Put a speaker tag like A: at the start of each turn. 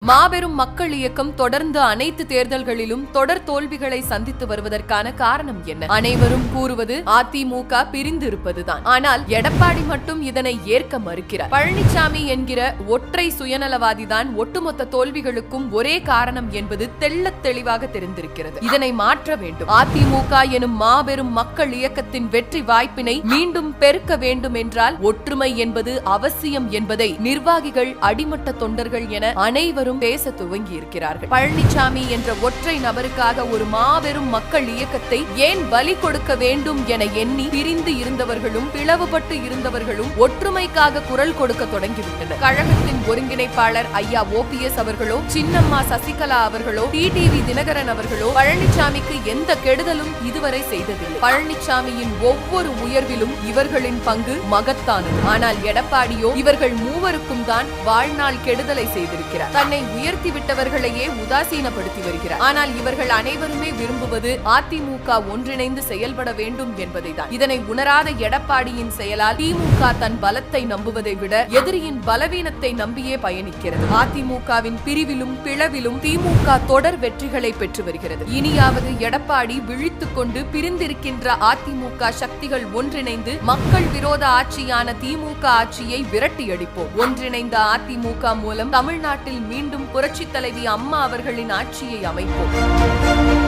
A: மாபெரும் மக்கள் இயக்கம் தொடர்ந்து அனைத்து தேர்தல்களிலும் தொடர் தோல்விகளை சந்தித்து வருவதற்கான காரணம் என்ன? அனைவரும் கூறுவது அதிமுக பிரிந்து இருப்பதுதான். ஆனால் எடப்பாடி மட்டும் இதனை ஏற்க மறுக்கிறார். பழனிசாமி என்கிற ஒற்றை சுயநலவாதிதான் ஒட்டுமொத்த தோல்விகளுக்கும் ஒரே காரணம் என்பது தெள்ளத் தெளிவாக தெரிந்திருக்கிறது. இதனை மாற்ற வேண்டும். அதிமுக எனும் மாபெரும் மக்கள் இயக்கத்தின் வெற்றி வாய்ப்பினை மீண்டும் பெருக்க வேண்டும் என்றால் ஒற்றுமை என்பது அவசியம் என்பதை நிர்வாகிகள், அடிமட்ட தொண்டர்கள் என அனைவரும் பேச துவங்கி இருக்கிறார்கள். பழனிசாமி என்ற ஒற்றை நபருக்காக ஒரு மாபெரும் மக்கள் இயக்கத்தை ஏன் பலி கொடுக்க வேண்டும் என எண்ணி பிரிந்து இருந்தவர்களும் பிளவுபட்டு இருந்தவர்களும் ஒற்றுமைக்காக குரல் கொடுக்க தொடங்கிவிட்டனர். கழகத்தின் ஒருங்கிணைப்பாளர் ஐயா OPS அவர்களோ, சின்னம்மா சசிகலா அவர்களோ, டிடிவி தினகரன் அவர்களோ பழனிசாமிக்கு எந்த கெடுதலும் இதுவரை செய்ததில்லை. பழனிசாமியின் ஒவ்வொரு உயர்விலும் இவர்களின் பங்கு மகத்தானது. ஆனால் எடப்பாடியோ இவர்கள் மூவருக்கும் தான் வாழ்நாள் கெடுதலை செய்திருக்கிறார். தன்னை உயர்த்தி விட்டவர்களையே உதாசீனப்படுத்தி வருகிறார். ஆனால் இவர்கள் அனைவருமே விரும்புவது அதிமுக ஒன்றிணைந்து செயல்பட வேண்டும் என்பதை தான். இதனை உணராத எடப்பாடியின் செயலால் திமுக தன் பலத்தை நம்புவதை விட எதிரியின் பலவீனத்தை நம்பியே பயணிக்கிறது. அதிமுகவின் பிரிவிலும் பிளவிலும் திமுக தொடர் வெற்றிகளை பெற்று வருகிறது. இனியாவது எடப்பாடி விழித்துக் கொண்டு பிரிந்திருக்கின்ற அதிமுக சக்திகள் ஒன்றிணைந்து மக்கள் விரோத ஆட்சியான திமுக ஆட்சியை விரட்டியடிப்போம். ஒன்றிணைந்த அதிமுக மூலம் தமிழ்நாட்டில் மீண்டும் புரட்சி தலைவி அம்மா அவர்களின் ஆட்சியை அமைப்போம்.